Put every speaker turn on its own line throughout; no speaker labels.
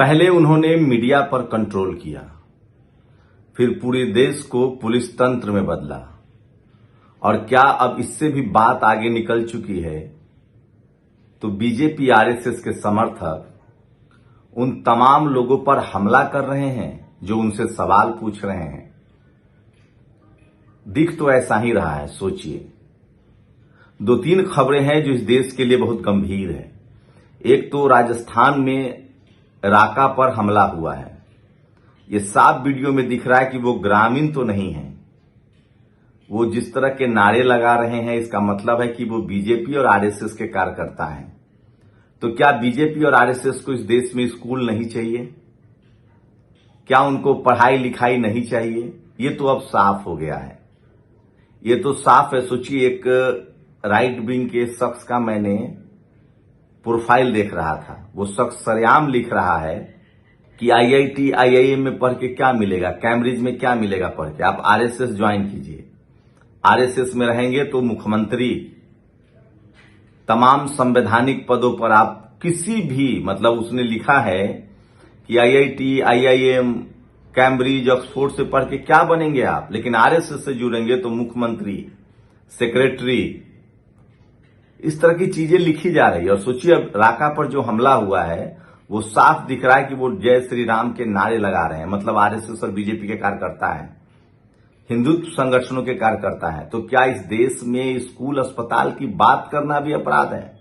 पहले उन्होंने मीडिया पर कंट्रोल किया, फिर पूरे देश को पुलिस तंत्र में बदला, और क्या अब इससे भी बात आगे निकल चुकी है तो बीजेपी आरएसएस के समर्थक उन तमाम लोगों पर हमला कर रहे हैं जो उनसे सवाल पूछ रहे हैं। दिख तो ऐसा ही रहा है। सोचिए, 2-3 खबरें हैं जो इस देश के लिए बहुत गंभीर है। एक तो राजस्थान में राका पर हमला हुआ है। ये साफ वीडियो में दिख रहा है कि वो ग्रामीण तो नहीं है। वो जिस तरह के नारे लगा रहे हैं, इसका मतलब है कि वो बीजेपी और आरएसएस के कार्यकर्ता हैं। तो क्या बीजेपी और आरएसएस को इस देश में स्कूल नहीं चाहिए? क्या उनको पढ़ाई लिखाई नहीं चाहिए? ये तो अब साफ हो गया है। ये तो साफ है। सोचिए, एक राइट विंग के शख्स का मैंने प्रोफाइल देख रहा था। वो शख्स सरेआम लिख रहा है कि आईआईटी आईआईएम में पढ़ के क्या मिलेगा, कैम्ब्रिज में क्या मिलेगा पढ़ के, आप आरएसएस ज्वाइन कीजिए। आरएसएस में रहेंगे तो मुख्यमंत्री, तमाम संवैधानिक पदों पर आप किसी भी, मतलब उसने लिखा है कि आईआईटी आईआईएम कैम्ब्रिज ऑक्सफोर्ड से पढ़ के क्या बनेंगे आप, लेकिन आरएसएस से जुड़ेंगे तो मुख्यमंत्री, सेक्रेटरी, इस तरह की चीजें लिखी जा रही है। और सोचिए, अब राका पर जो हमला हुआ है वो साफ दिख रहा है कि वो जय श्री राम के नारे लगा रहे हैं। मतलब आरएसएस और बीजेपी के कार्यकर्ता हैं, हिंदुत्व संगठनों के कार्यकर्ता हैं। तो क्या इस देश में स्कूल अस्पताल की बात करना भी अपराध है?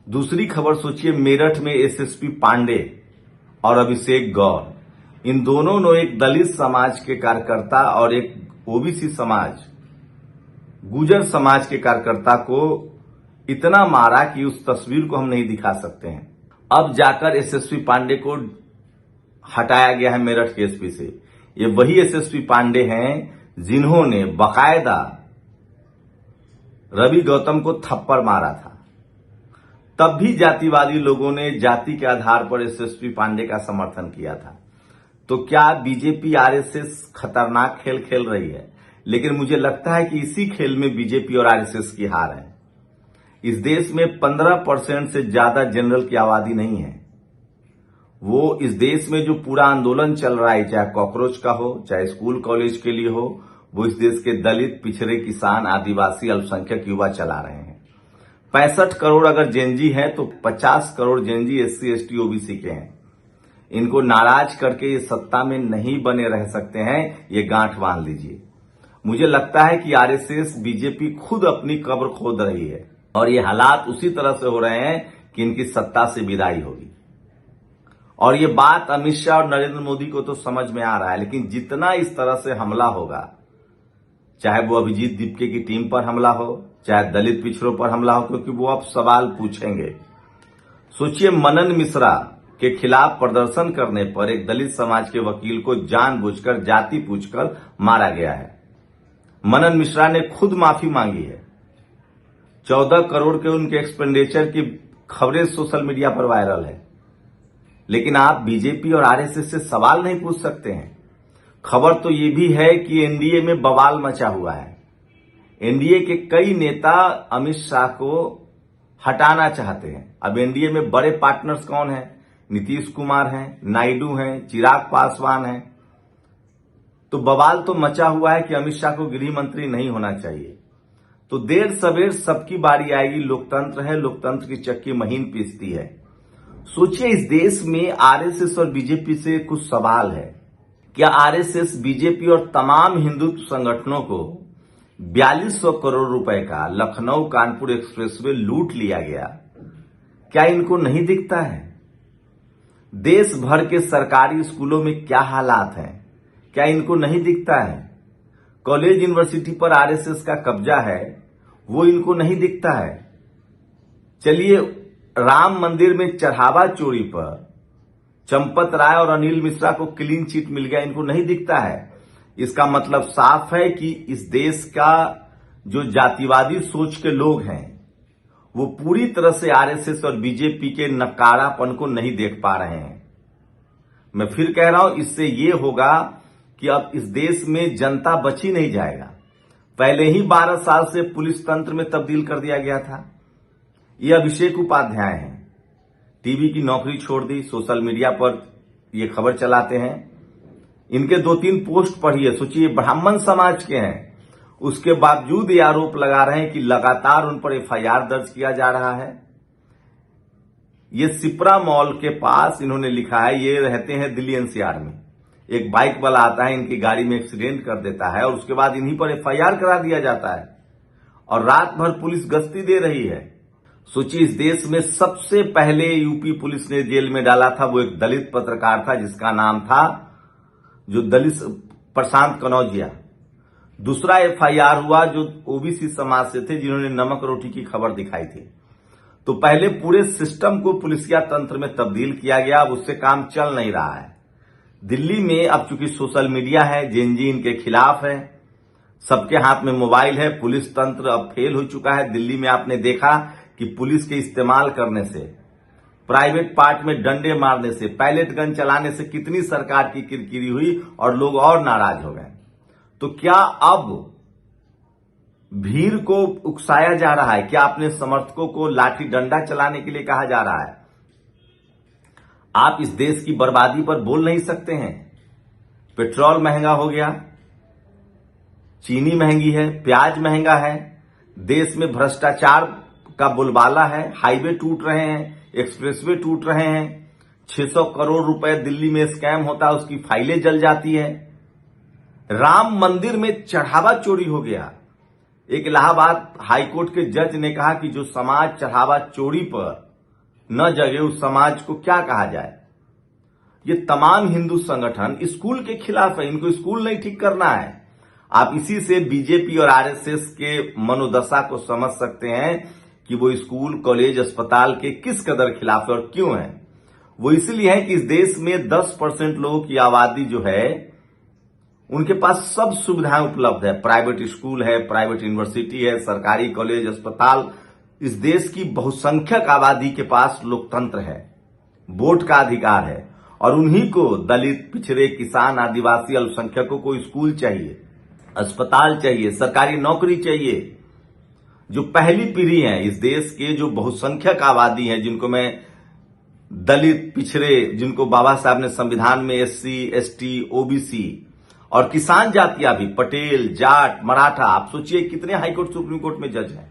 दूसरी खबर सोचिए, मेरठ में एसएसपी पांडे और अभिषेक गौर, इन दोनों ने एक दलित समाज के कार्यकर्ता और एक ओबीसी समाज, गुर्जर समाज के कार्यकर्ता को इतना मारा कि उस तस्वीर को हम नहीं दिखा सकते हैं। अब जाकर एसएसपी पांडे को हटाया गया है मेरठ के एसपी से। ये वही एसएसपी पांडे हैं जिन्होंने बाकायदा रवि गौतम को थप्पड़ मारा था। तब भी जातिवादी लोगों ने जाति के आधार पर एसएसपी पांडे का समर्थन किया था। तो क्या बीजेपी आरएसएस खतरनाक खेल खेल रही है? लेकिन मुझे लगता है कि इसी खेल में बीजेपी और आरएसएस की हार है। इस देश में 15% से ज्यादा जनरल की आबादी नहीं है। वो इस देश में जो पूरा आंदोलन चल रहा है, चाहे कॉकरोच का हो, चाहे स्कूल कॉलेज के लिए हो, वो इस देश के दलित, पिछड़े, किसान, आदिवासी, अल्पसंख्यक युवा चला रहे हैं। 65 करोड़ अगर जेनजी है तो 50 crore Gen Z SC ST OBC के हैं। इनको नाराज करके ये सत्ता में नहीं बने रह सकते हैं, ये गांठ बांध लीजिए। मुझे लगता है कि आरएसएस, बीजेपी खुद अपनी कब्र खोद रही है और ये हालात उसी तरह से हो रहे हैं कि इनकी सत्ता से विदाई होगी। और ये बात अमित शाह और नरेंद्र मोदी को तो समझ में आ रहा है, लेकिन जितना इस तरह से हमला होगा, चाहे वो अभिजीत दीपके की टीम पर हमला हो, चाहे दलित पिछड़ों पर हमला हो, क्योंकि वो अब सवाल पूछेंगे। सोचिए, मनन मिश्रा के खिलाफ प्रदर्शन करने पर एक दलित समाज के वकील को जानबूझकर जाति पूछकर मारा गया है। मनन मिश्रा ने खुद माफी मांगी है। 14 करोड़ के उनके एक्सपेंडिचर की खबरें सोशल मीडिया पर वायरल है। लेकिन आप बीजेपी और आरएसएस से सवाल नहीं पूछ सकते हैं। खबर तो ये भी है कि एनडीए में बवाल मचा हुआ है। एनडीए के कई नेता अमित शाह को हटाना चाहते हैं। अब एनडीए में बड़े पार्टनर्स कौन हैं? नीतीश कुमार हैं, नायडू हैं, चिराग पासवान हैं। तो बवाल तो मचा हुआ है कि अमित शाह को गृह मंत्री नहीं होना चाहिए। तो देर सवेर सबकी बारी आएगी। लोकतंत्र है, लोकतंत्र की चक्की महीन पीसती है। सोचिए, इस देश में आरएसएस और बीजेपी से कुछ सवाल है। क्या आरएसएस, बीजेपी और तमाम हिंदुत्व संगठनों को 4200 करोड़ रुपए का लखनऊ कानपुर एक्सप्रेसवे लूट लिया गया? क्या इनको नहीं दिखता है? देश भर के सरकारी स्कूलों में क्या हालात हैं, क्या इनको नहीं दिखता है? कॉलेज यूनिवर्सिटी पर आरएसएस का कब्जा है, वो इनको नहीं दिखता है? चलिए, राम मंदिर में चढ़ावा चोरी पर चंपत राय और अनिल मिश्रा को क्लीन चिट मिल गया, इनको नहीं दिखता है? इसका मतलब साफ है कि इस देश का जो जातिवादी सोच के लोग हैं वो पूरी तरह से आरएसएस और बीजेपी के नकारापन को नहीं देख पा रहे हैं। मैं फिर कह रहा हूं, इससे ये होगा कि अब इस देश में जनता बच ही नहीं जाएगा। पहले ही 12 साल से पुलिस तंत्र में तब्दील कर दिया गया था। ये अभिषेक उपाध्याय हैं, टीवी की नौकरी छोड़ दी, सोशल मीडिया पर ये खबर चलाते हैं। इनके 2-3 पोस्ट पढ़िए, सोचिए ब्राह्मण समाज के हैं, उसके बावजूद ये आरोप लगा रहे हैं कि लगातार उन पर एफआईआर दर्ज किया जा रहा है। ये सिप्रा मॉल के पास इन्होंने लिखा है, ये रहते हैं दिल्ली एनसीआर में। एक बाइक वाला आता है, इनकी गाड़ी में एक्सीडेंट कर देता है और उसके बाद इन्हीं पर एफआईआर करा दिया जाता है और रात भर पुलिस गश्ती दे रही है। सोचिए, इस देश में सबसे पहले यूपी पुलिस ने जेल में डाला था वो एक दलित पत्रकार था जिसका नाम था जो दलित प्रशांत कनौजिया। दूसरा एफआईआर हुआ जो ओबीसी समाज से थे जिन्होंने नमक रोटी की खबर दिखाई थी। तो पहले पूरे सिस्टम को पुलिसिया तंत्र में तब्दील किया गया, अब उससे काम चल नहीं रहा है। दिल्ली में अब चूंकि सोशल मीडिया है, जेनजी इनके खिलाफ है, सबके हाथ में मोबाइल है, पुलिस तंत्र अब फेल हो चुका है। दिल्ली में आपने देखा कि पुलिस के इस्तेमाल करने से, प्राइवेट पार्ट में डंडे मारने से, पैलेट गन चलाने से कितनी सरकार की किरकिरी हुई और लोग और नाराज हो गए। तो क्या अब भीड़ को उकसाया जा रहा है? क्या अपने समर्थकों को लाठी डंडा चलाने के लिए कहा जा रहा है? आप इस देश की बर्बादी पर बोल नहीं सकते हैं। पेट्रोल महंगा हो गया, चीनी महंगी है, प्याज महंगा है, देश में भ्रष्टाचार का बोलबाला है, हाईवे टूट रहे हैं, एक्सप्रेसवे टूट रहे हैं, 600 करोड़ रुपए दिल्ली में स्कैम होता है, उसकी फाइलें जल जाती है। राम मंदिर में चढ़ावा चोरी हो गया। एक इलाहाबाद हाईकोर्ट के जज ने कहा कि जो समाज चढ़ावा चोरी पर न जगे उस समाज को क्या कहा जाए। ये तमाम हिंदू संगठन स्कूल के खिलाफ है, इनको स्कूल नहीं ठीक करना है। आप इसी से बीजेपी और आरएसएस के मनोदशा को समझ सकते हैं कि वो स्कूल, कॉलेज, अस्पताल के किस कदर खिलाफ है और क्यों है। वो इसलिए है कि इस देश में 10% लोगों की आबादी जो है उनके पास सब सुविधाएं उपलब्ध है। प्राइवेट स्कूल है, प्राइवेट यूनिवर्सिटी है, सरकारी कॉलेज, अस्पताल। इस देश की बहुसंख्यक आबादी के पास लोकतंत्र है, वोट का अधिकार है और उन्हीं को, दलित, पिछड़े, किसान, आदिवासी, अल्पसंख्यकों को स्कूल चाहिए, अस्पताल चाहिए, सरकारी नौकरी चाहिए। जो पहली पीढ़ी है इस देश के, जो बहुसंख्यक आबादी है, जिनको मैं दलित, पिछड़े, जिनको बाबा साहब ने संविधान में SC, ST, OBC और किसान जातियां भी, पटेल, जाट, मराठा। आप सोचिए कितने हाईकोर्ट, सुप्रीम कोर्ट में जज हैं।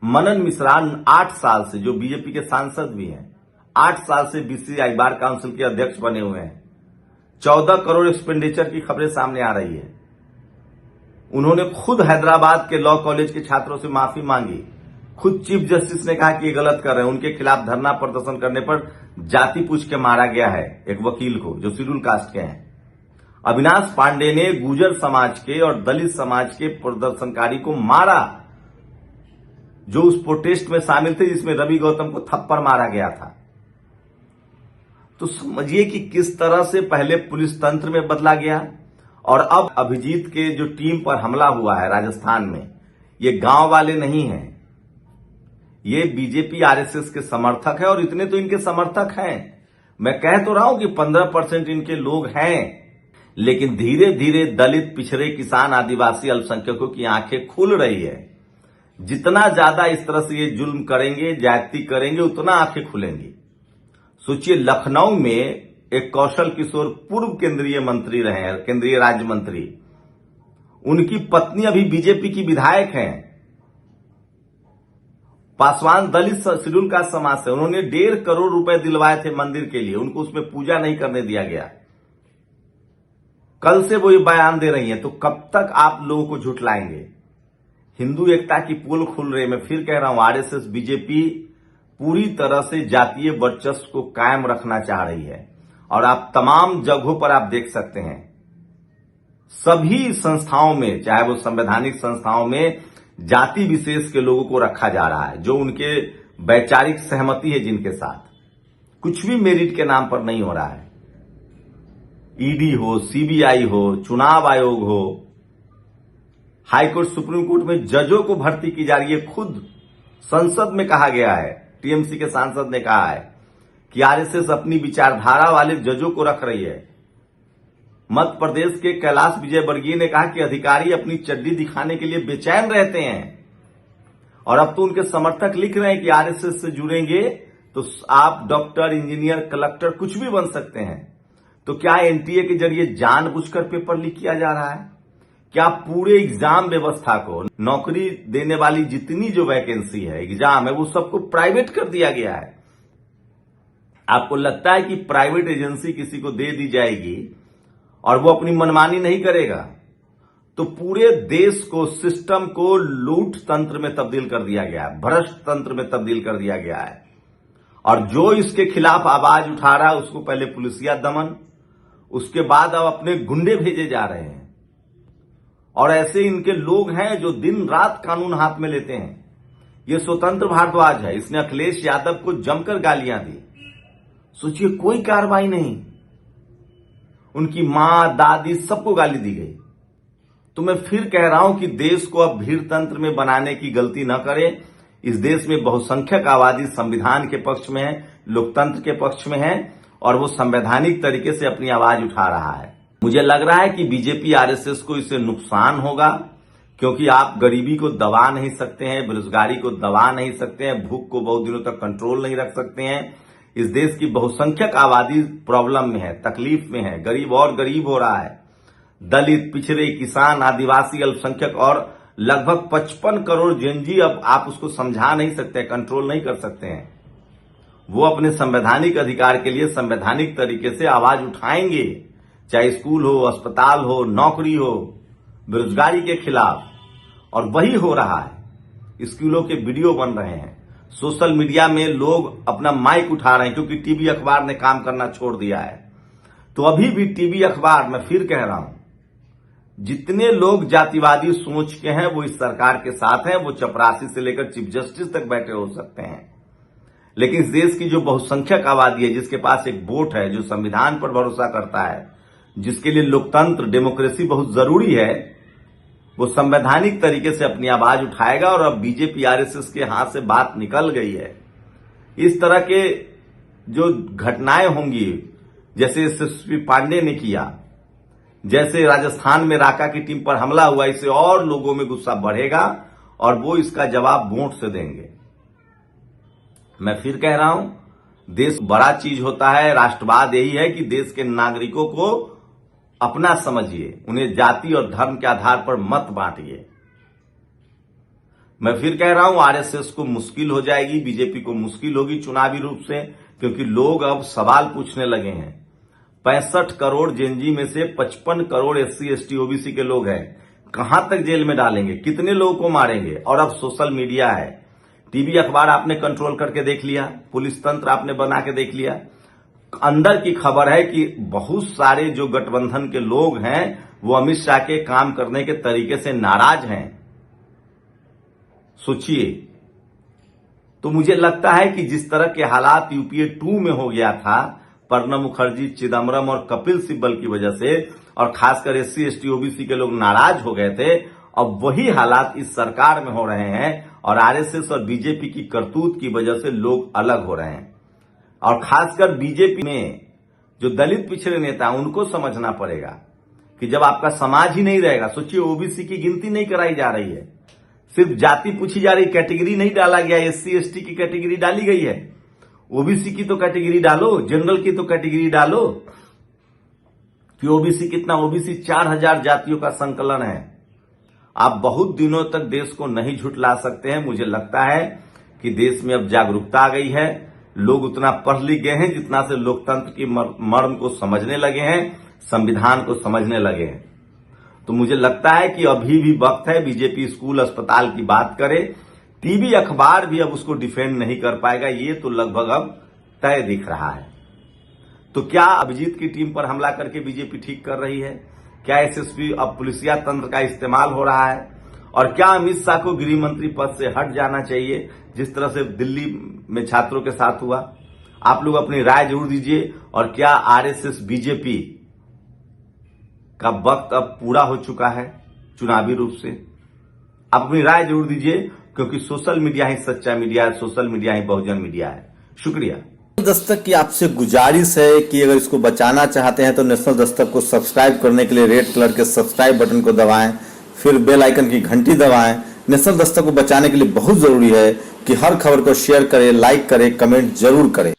मनन मिश्रा 8 साल से, जो बीजेपी के सांसद भी हैं, 8 साल से BCCI बार काउंसिल के अध्यक्ष बने हुए हैं। 14 करोड़ एक्सपेंडिचर की खबरें सामने आ रही है। उन्होंने खुद हैदराबाद के लॉ कॉलेज के छात्रों से माफी मांगी। खुद चीफ जस्टिस ने कहा कि ये गलत कर रहे हैं। उनके खिलाफ धरना प्रदर्शन करने पर जाति पूछ के मारा गया है एक वकील को, जो शेड्यूल कास्ट के हैं। अविनाश पांडे ने गुर्जर समाज के और दलित समाज के प्रदर्शनकारी को मारा, जो उस प्रोटेस्ट में शामिल थे जिसमें रवि गौतम को थप्पड़ मारा गया था। तो समझिए कि किस तरह से पहले पुलिस तंत्र में बदला गया और अब अभिजीत के जो टीम पर हमला हुआ है राजस्थान में, ये गांव वाले नहीं हैं, ये बीजेपी आरएसएस के समर्थक है। और इतने तो इनके समर्थक हैं, मैं कह तो रहा हूं कि 15% इनके लोग हैं, लेकिन धीरे धीरे दलित, पिछड़े, किसान, आदिवासी, अल्पसंख्यकों की आंखें खुल रही है। जितना ज्यादा इस तरह से ये जुल्म करेंगे, ज्यादती करेंगे, उतना आंखें खुलेंगी। सोचिए, लखनऊ में एक कौशल किशोर पूर्व केंद्रीय मंत्री रहे हैं, केंद्रीय राज्य मंत्री, उनकी पत्नी अभी बीजेपी की विधायक हैं। पासवान दलित शेड्यूल कास्ट समाज से, उन्होंने 1.5 करोड़ रुपए दिलवाए थे मंदिर के लिए, उनको उसमें पूजा नहीं करने दिया गया। कल से वो ये बयान दे रही हैं, तो कब तक आप लोगों को झुठलाएंगे? हिंदू एकता की पोल खुल रही है। मैं फिर कह रहा हूं, आरएसएस, बीजेपी पूरी तरह से जातीय वर्चस्व को कायम रखना चाह रही है और आप तमाम जगहों पर आप देख सकते हैं, सभी संस्थाओं में, चाहे वो संवैधानिक संस्थाओं में, जाति विशेष के लोगों को रखा जा रहा है, जो उनके वैचारिक सहमति है, जिनके साथ कुछ भी मेरिट के नाम पर नहीं हो रहा है। ईडी हो, सीबीआई हो, चुनाव आयोग हो, हाईकोर्ट, सुप्रीम कोर्ट में जजों को भर्ती की जा रही है। खुद संसद में कहा गया है, टीएमसी के सांसद ने कहा है कि आरएसएस अपनी विचारधारा वाले जजों को रख रही है। मध्य प्रदेश के कैलाश विजयवर्गीय ने कहा कि अधिकारी अपनी चड्डी दिखाने के लिए बेचैन रहते हैं और अब तो उनके समर्थक लिख रहे हैं कि आरएसएस से जुड़ेंगे तो आप डॉक्टर, इंजीनियर, कलेक्टर कुछ भी बन सकते हैं। तो क्या एनटीए के जरिए जानबूझकर पेपर लीक किया जा रहा है? क्या पूरे एग्जाम व्यवस्था को, नौकरी देने वाली जितनी जो वैकेंसी है, एग्जाम है, वो सबको प्राइवेट कर दिया गया है? आपको लगता है कि प्राइवेट एजेंसी किसी को दे दी जाएगी और वो अपनी मनमानी नहीं करेगा? तो पूरे देश को, सिस्टम को लूट तंत्र में तब्दील कर दिया गया है, भ्रष्ट तंत्र में तब्दील कर दिया गया है। और जो इसके खिलाफ आवाज उठा रहा है उसको पहले पुलिसिया दमन, उसके बाद अब अपने गुंडे भेजे जा रहे हैं। और ऐसे इनके लोग हैं जो दिन रात कानून हाथ में लेते हैं। ये स्वतंत्र भारद्वाज है, इसने अखिलेश यादव को जमकर गालियां दी। सोचिए, कोई कार्रवाई नहीं, उनकी मां, दादी, सबको गाली दी गई। तो मैं फिर कह रहा हूं कि देश को अब भीड़ तंत्र में बनाने की गलती न करें। इस देश में बहुसंख्यक आबादी संविधान के पक्ष में है, लोकतंत्र के पक्ष में है और वो संवैधानिक तरीके से अपनी आवाज उठा रहा है। मुझे लग रहा है कि बीजेपी, आरएसएस को इससे नुकसान होगा, क्योंकि आप गरीबी को दबा नहीं सकते हैं, बेरोजगारी को दबा नहीं सकते हैं, भूख को बहुत दिनों तक कंट्रोल नहीं रख सकते हैं। इस देश की बहुसंख्यक आबादी प्रॉब्लम में है, तकलीफ में है, गरीब और गरीब हो रहा है। दलित, पिछड़े, किसान, आदिवासी, अल्पसंख्यक और लगभग 55 करोड़ जेनजी, अब आप उसको समझा नहीं सकते, कंट्रोल नहीं कर सकते हैं। वो अपने संवैधानिक अधिकार के लिए संवैधानिक तरीके से आवाज उठाएंगे, चाहे स्कूल हो, अस्पताल हो, नौकरी हो, बेरोजगारी के खिलाफ। और वही हो रहा है। स्कूलों के वीडियो बन रहे हैं, सोशल मीडिया में लोग अपना माइक उठा रहे हैं, क्योंकि टीवी अखबार ने काम करना छोड़ दिया है। तो अभी भी टीवी अखबार, मैं फिर कह रहा हूं, जितने लोग जातिवादी सोच के हैं वो इस सरकार के साथ हैं। वो चपरासी से लेकर चीफ जस्टिस तक बैठे हो सकते हैं, लेकिन इस देश की जो बहुसंख्यक आबादी है, जिसके पास एक वोट है, जो संविधान पर भरोसा करता है, जिसके लिए लोकतंत्र, डेमोक्रेसी बहुत जरूरी है, वो संवैधानिक तरीके से अपनी आवाज उठाएगा। और अब बीजेपी, आरएसएस के हाथ से बात निकल गई है। इस तरह के जो घटनाएं होंगी, जैसे एसएसपी पांडे ने किया, जैसे राजस्थान में राका की टीम पर हमला हुआ, इससे और लोगों में गुस्सा बढ़ेगा और वो इसका जवाब वोट से देंगे। मैं फिर कह रहा हूं, देश बड़ा चीज होता है। राष्ट्रवाद यही है कि देश के नागरिकों को अपना समझिए, उन्हें जाति और धर्म के आधार पर मत बांटिए। मैं फिर कह रहा हूं, आरएसएस को मुश्किल हो जाएगी, बीजेपी को मुश्किल होगी चुनावी रूप से, क्योंकि लोग अब सवाल पूछने लगे हैं। 65 करोड़ जेनजी में से 55 करोड़ एससी, एसटी, ओबीसी के लोग हैं। कहां तक जेल में डालेंगे, कितने लोगों को मारेंगे? और अब सोशल मीडिया है, टीवी अखबार आपने कंट्रोल करके देख लिया, पुलिस तंत्र आपने बना के देख लिया। अंदर की खबर है कि बहुत सारे जो गठबंधन के लोग हैं वो अमित शाह के काम करने के तरीके से नाराज हैं। सोचिए, तो मुझे लगता है कि जिस तरह के हालात यूपीए 2 में हो गया था, प्रणब मुखर्जी, चिदम्बरम और कपिल सिब्बल की वजह से, और खासकर एससी, एसटी, ओबीसी के लोग नाराज हो गए थे, अब वही हालात इस सरकार में हो रहे हैं। और आरएसएस और बीजेपी की करतूत की वजह से लोग अलग हो रहे हैं। और खासकर बीजेपी में जो दलित पिछड़े नेता हैं, उनको समझना पड़ेगा कि जब आपका समाज ही नहीं रहेगा, सोचिए, ओबीसी की गिनती नहीं कराई जा रही है, सिर्फ जाति पूछी जा रही, कैटेगरी नहीं डाला गया। एससी, एसटी की कैटेगरी डाली गई है, ओबीसी की तो कैटेगरी डालो, जनरल की तो कैटेगरी डालो कि ओबीसी कितना। ओबीसी 4000 जातियों का संकलन है। आप बहुत दिनों तक देश को नहीं झुठला सकते हैं। मुझे लगता है कि देश में अब जागरूकता आ गई है, लोग उतना पढ़ लिख गए हैं जितना से लोकतंत्र की मर्म को समझने लगे हैं, संविधान को समझने लगे हैं। तो मुझे लगता है कि अभी भी वक्त है, बीजेपी स्कूल, अस्पताल की बात करे, टीवी अखबार भी अब उसको डिफेंड नहीं कर पाएगा, ये तो लगभग अब तय दिख रहा है। तो क्या अभिजीत की टीम पर हमला करके बीजेपी ठीक कर रही है? क्या एसएसपी अब पुलिसिया तंत्र का इस्तेमाल हो रहा है? और क्या अमित शाह को गृह मंत्री पद से हट जाना चाहिए, जिस तरह से दिल्ली में छात्रों के साथ हुआ? आप लोग अपनी राय जरूर दीजिए। और क्या आरएसएस, बीजेपी का वक्त अब पूरा हो चुका है चुनावी रूप से? आप अपनी राय जरूर दीजिए, क्योंकि सोशल मीडिया ही सच्चा मीडिया है, सोशल मीडिया ही बहुजन मीडिया है। शुक्रिया।
दस्तक की आपसे गुजारिश है कि अगर इसको बचाना चाहते हैं तो नेशनल दस्तक को सब्सक्राइब करने के लिए रेड कलर के सब्सक्राइब बटन को दबाएं, फिर बेल आइकन की घंटी दबाएं। नेशनल दस्तक को बचाने के लिए बहुत जरूरी है कि हर खबर को शेयर करें, लाइक करें, कमेंट जरूर करें।